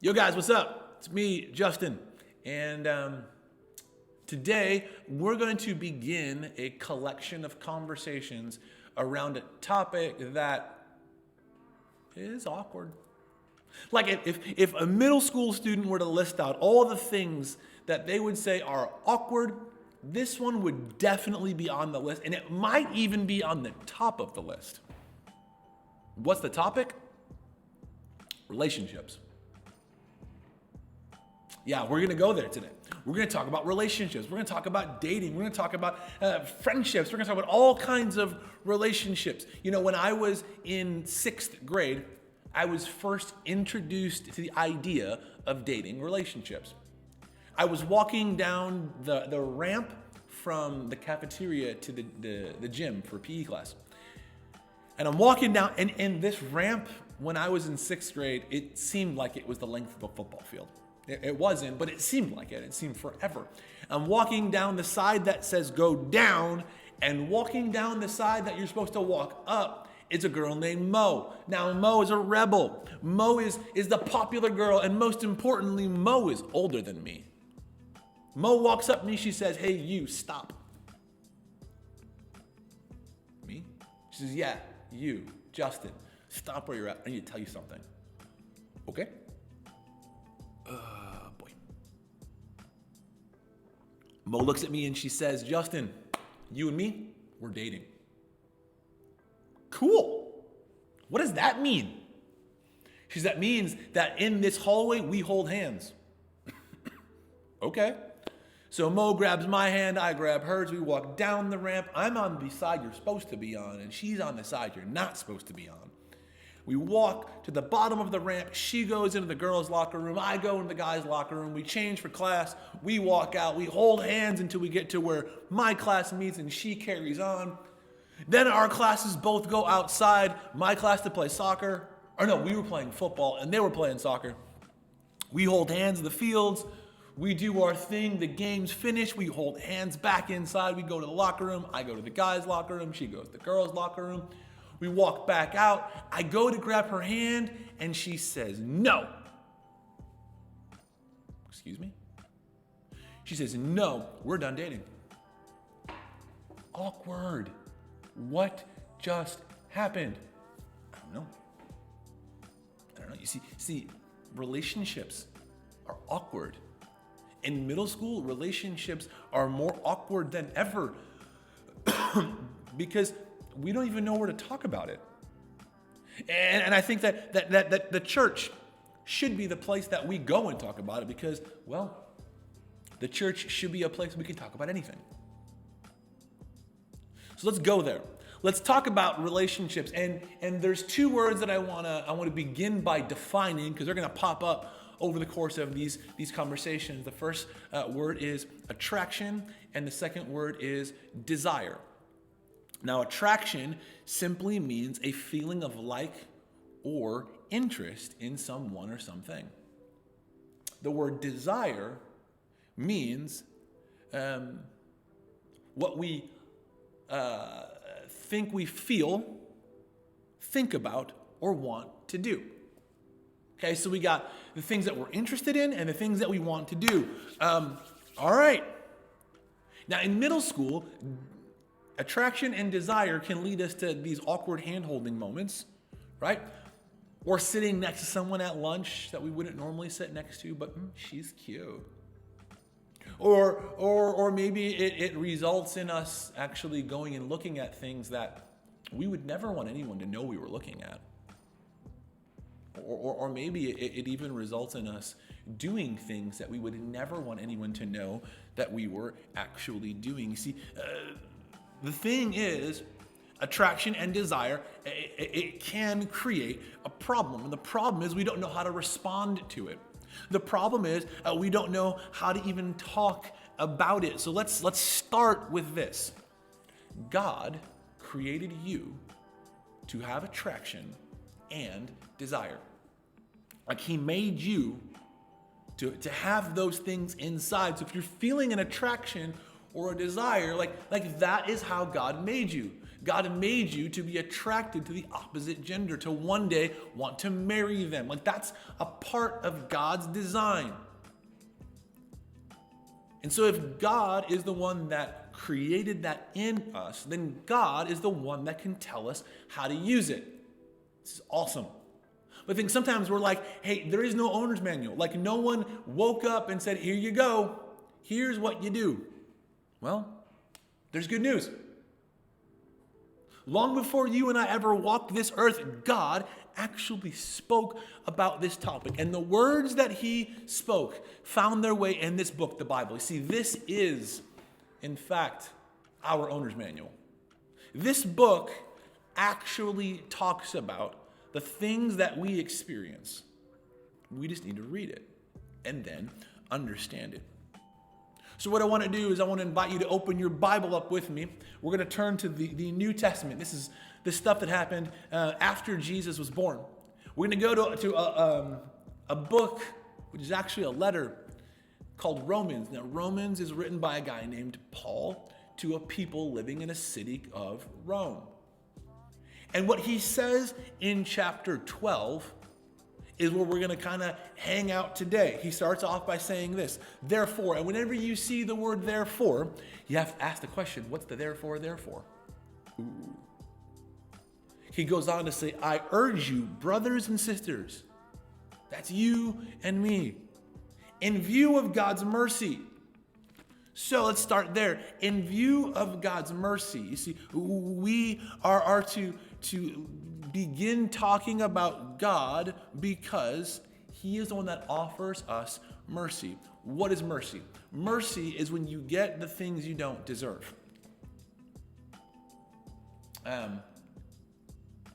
Yo guys, what's up? It's me, Justin. And today we're going to begin a collection of conversations around a topic that is awkward. Like if a middle school student were to list out all the things that they would say are awkward, this one would definitely be on the list, and it might even be on the top of the list. What's the topic? Relationships. Yeah, we're going to go there today. We're going to talk about relationships. We're going to talk about dating. We're going to talk about friendships. We're going to talk about all kinds of relationships. You know, when I was in 6th grade, I was first introduced to the idea of dating relationships. I was walking down the ramp from the cafeteria to the gym for PE class. And I'm walking down, and this ramp, when I was in 6th grade, it seemed like it was the length of a football field. It wasn't, but it seemed like it. It seemed forever. I'm walking down the side that says go down, and walking down the side that you're supposed to walk up is a girl named Mo. Now, Mo is a rebel. Mo is the popular girl, and most importantly, Mo is older than me. Mo walks up to me, she says, "Hey, you, stop." Me? She says, "Yeah, you, Justin, stop where you're at. I need to tell you something." Okay? Boy. Mo looks at me and she says, "Justin, you and me, we're dating." Cool. What does that mean? She says, "That means that in this hallway, we hold hands." Okay. So Mo grabs my hand, I grab hers, we walk down the ramp. I'm on the side you're supposed to be on, and she's on the side you're not supposed to be on. We walk to the bottom of the ramp. She goes into the girls' locker room. I go into the guys' locker room. We change for class. We walk out. We hold hands until we get to where my class meets and she carries on. Then our classes both go outside. My class to play soccer. Or no, we were playing football and they were playing soccer. We hold hands in the fields. We do our thing. The game's finished. We hold hands back inside. We go to the locker room. I go to the guys' locker room. She goes to the girls' locker room. We walk back out. I go to grab her hand, and she says, "No." Excuse me? She says, "No, we're done dating." Awkward. What just happened? I don't know. You see, relationships are awkward. In middle school, relationships are more awkward than ever because we don't even know where to talk about it. And I think that the church should be the place that we go and talk about it because, well, the church should be a place we can talk about anything. So let's go there. Let's talk about relationships. And there's two words that I want to begin by defining because they're going to pop up over the course of these conversations. The first word is attraction, and the second word is desire. Now, attraction simply means a feeling of like or interest in someone or something. The word desire means what we think we feel, think about, or want to do. Okay, so we got the things that we're interested in and the things that we want to do. All right. Now, in middle school, attraction and desire can lead us to these awkward hand-holding moments, right? Or sitting next to someone at lunch that we wouldn't normally sit next to, but she's cute. Or maybe it results in us actually going and looking at things that we would never want anyone to know we were looking at. Or maybe it even results in us doing things that we would never want anyone to know that we were actually doing. See, the thing is, attraction and desire, it can create a problem. And the problem is we don't know how to respond to it. The problem is we don't know how to even talk about it. So let's start with this. God created you to have attraction and desire. Like he made you to have those things inside. So if you're feeling an attraction or a desire, like that is how God made you. God made you to be attracted to the opposite gender, to one day want to marry them. Like, that's a part of God's design. And so if God is the one that created that in us, then God is the one that can tell us how to use it. This is awesome. But I think sometimes we're like, hey, there is no owner's manual. Like, no one woke up and said, here you go. Here's what you do. Well, there's good news. Long before you and I ever walked this earth, God actually spoke about this topic. And the words that he spoke found their way in this book, the Bible. You see, this is, in fact, our owner's manual. This book actually talks about the things that we experience. We just need to read it and then understand it. So what I want to do is I want to invite you to open your Bible up with me. We're going to turn to the New Testament. This is the stuff that happened after Jesus was born. We're going to go to a book, which is actually a letter called Romans. Now, Romans is written by a guy named Paul to a people living in a city of Rome. And what he says in chapter 12 is where we're going to kind of hang out today. He starts off by saying this, therefore, and whenever you see the word therefore, you have to ask the question, what's the therefore? Ooh. He goes on to say, I urge you, brothers and sisters, that's you and me, in view of God's mercy. So let's start there. In view of God's mercy, you see, we are to begin talking about God because he is the one that offers us mercy. What is mercy? Mercy is when you get the things you don't deserve. And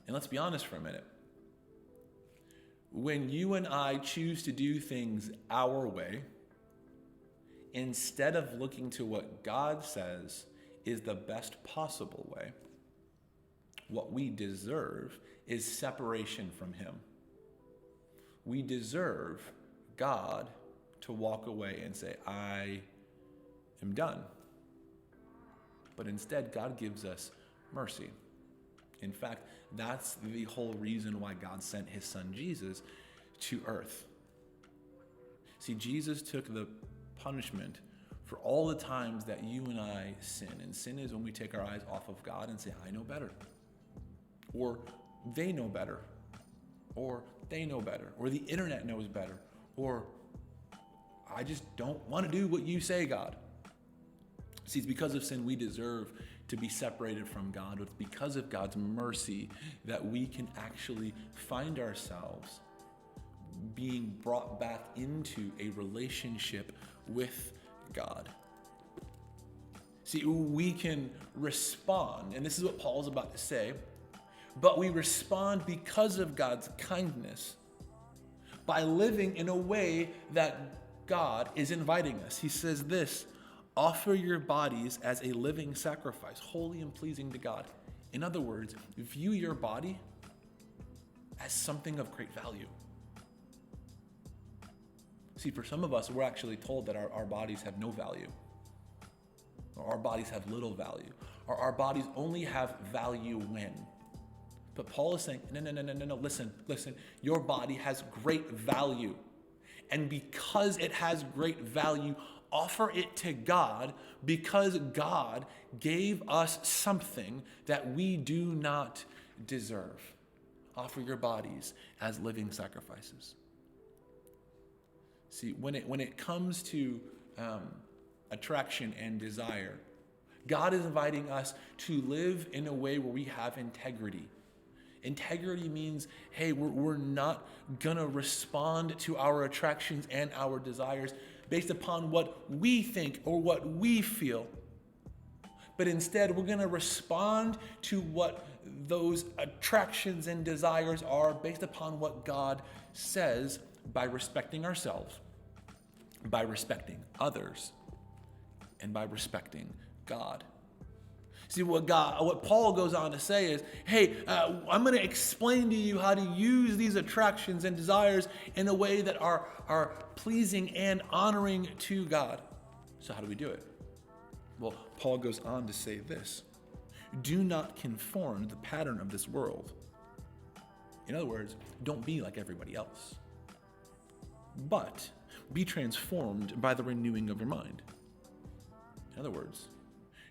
let's be honest for a minute. When you and I choose to do things our way, instead of looking to what God says is the best possible way, what we deserve is separation from him. We deserve God to walk away and say, I am done. But instead, God gives us mercy. In fact, that's the whole reason why God sent his son Jesus to earth. See, Jesus took the punishment for all the times that you and I sin. And sin is when we take our eyes off of God and say, I know better. Or they know better. Or they know better. Or the internet knows better. Or I just don't want to do what you say, God. See, it's because of sin we deserve to be separated from God. It's because of God's mercy that we can actually find ourselves being brought back into a relationship with God. See, we can respond, and this is what Paul's about to say, but we respond because of God's kindness by living in a way that God is inviting us. He says this, offer your bodies as a living sacrifice, holy and pleasing to God. In other words, view your body as something of great value. See, for some of us, we're actually told that our bodies have no value. Or our bodies have little value. Or our bodies only have value when. But Paul is saying, no, listen. Your body has great value. And because it has great value, offer it to God because God gave us something that we do not deserve. Offer your bodies as living sacrifices. See, when it comes to attraction and desire, God is inviting us to live in a way where we have integrity. Integrity means, hey, we're not going to respond to our attractions and our desires based upon what we think or what we feel. But instead, we're going to respond to what those attractions and desires are based upon what God says by respecting ourselves, by respecting others, and by respecting God. See, what Paul goes on to say is, hey, I'm going to explain to you how to use these attractions and desires in a way that are pleasing and honoring to God. So how do we do it? Well, Paul goes on to say this. Do not conform to the pattern of this world. In other words, don't be like everybody else. But be transformed by the renewing of your mind. In other words,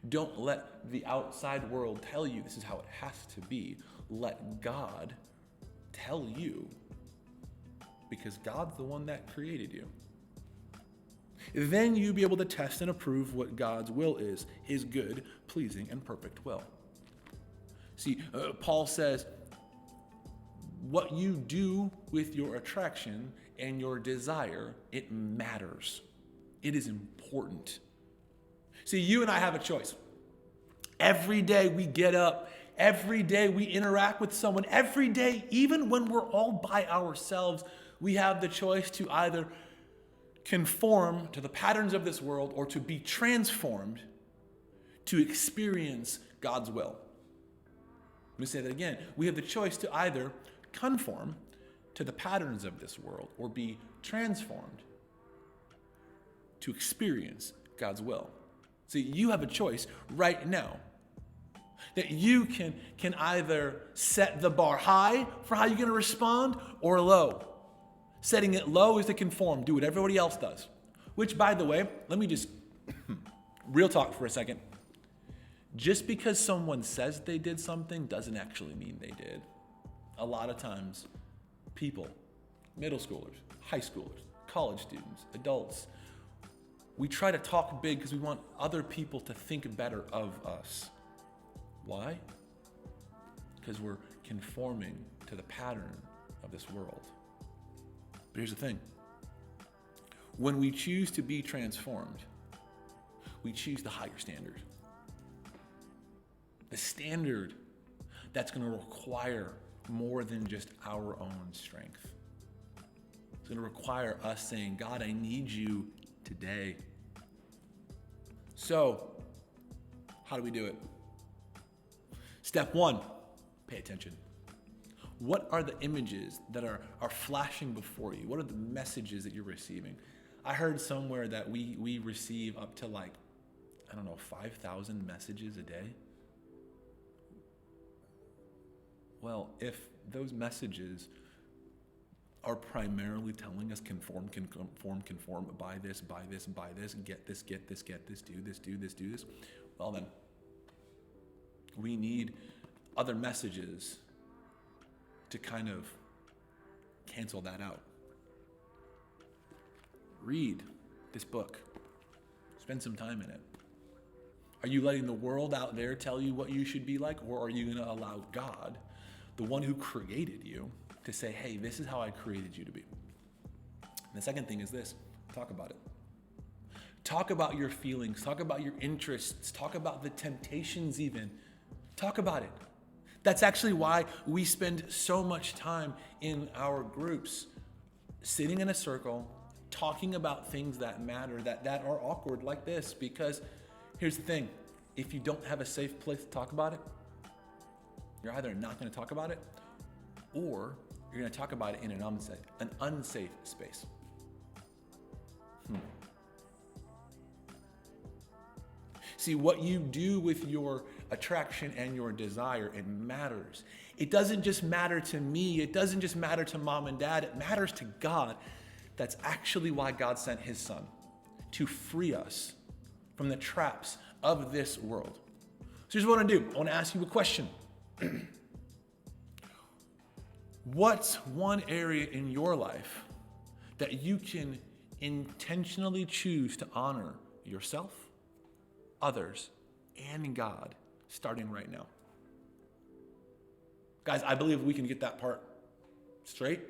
don't let the outside world tell you this is how it has to be. Let God tell you, because God's the one that created you. Then you'll be able to test and approve what God's will is, his good, pleasing, and perfect will. See, Paul says, what you do with your attraction and your desire, it matters. It is important. See, you and I have a choice. Every day we get up, every day we interact with someone, every day, even when we're all by ourselves, we have the choice to either conform to the patterns of this world or to be transformed to experience God's will. Let me say that again. We have the choice to either conform to the patterns of this world or be transformed to experience God's will. See, you have a choice right now that you can either set the bar high for how you're going to respond or low. Setting it low is to conform, do what everybody else does. Which, by the way, let me just real talk for a second. Just because someone says they did something doesn't actually mean they did. A lot of times, people, middle schoolers, high schoolers, college students, adults, we try to talk big because we want other people to think better of us. Why? Because we're conforming to the pattern of this world. But here's the thing. When we choose to be transformed, we choose the higher standard. The standard that's going to require more than just our own strength. It's going to require us saying, God, I need you today. So, how do we do it? Step one, pay attention. What are the images that are flashing before you? What are the messages that you're receiving? I heard somewhere that we receive up to 5,000 messages a day. Well, if those messages are primarily telling us conform, buy this, get this, do this, well then, we need other messages to kind of cancel that out. Read this book. Spend some time in it. Are you letting the world out there tell you what you should be like, or are you going to allow God, the one who created you, to say, hey, this is how I created you to be? And the second thing is this: talk about it. Talk about your feelings. Talk about your interests. Talk about the temptations even. Talk about it. That's actually why we spend so much time in our groups, sitting in a circle, talking about things that matter, that are awkward like this. Because here's the thing: if you don't have a safe place to talk about it, you're either not going to talk about it, or you're going to talk about it in an unsafe space. See, what you do with your attraction and your desire, it matters. It doesn't just matter to me. It doesn't just matter to mom and dad. It matters to God. That's actually why God sent his son, to free us from the traps of this world. So here's what I want to do. I want to ask you a question. What's one area in your life that you can intentionally choose to honor yourself, others, and God, starting right now? Guys, I believe we can get that part straight.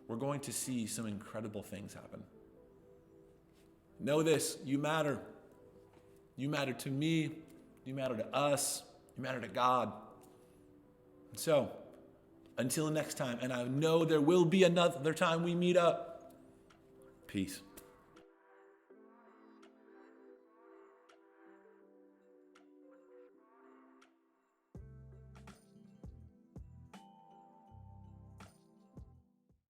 We're going to see some incredible things happen. Know this: you matter. You matter to me. You matter to us. You matter to God. And so, until next time, and I know there will be another time we meet up, peace.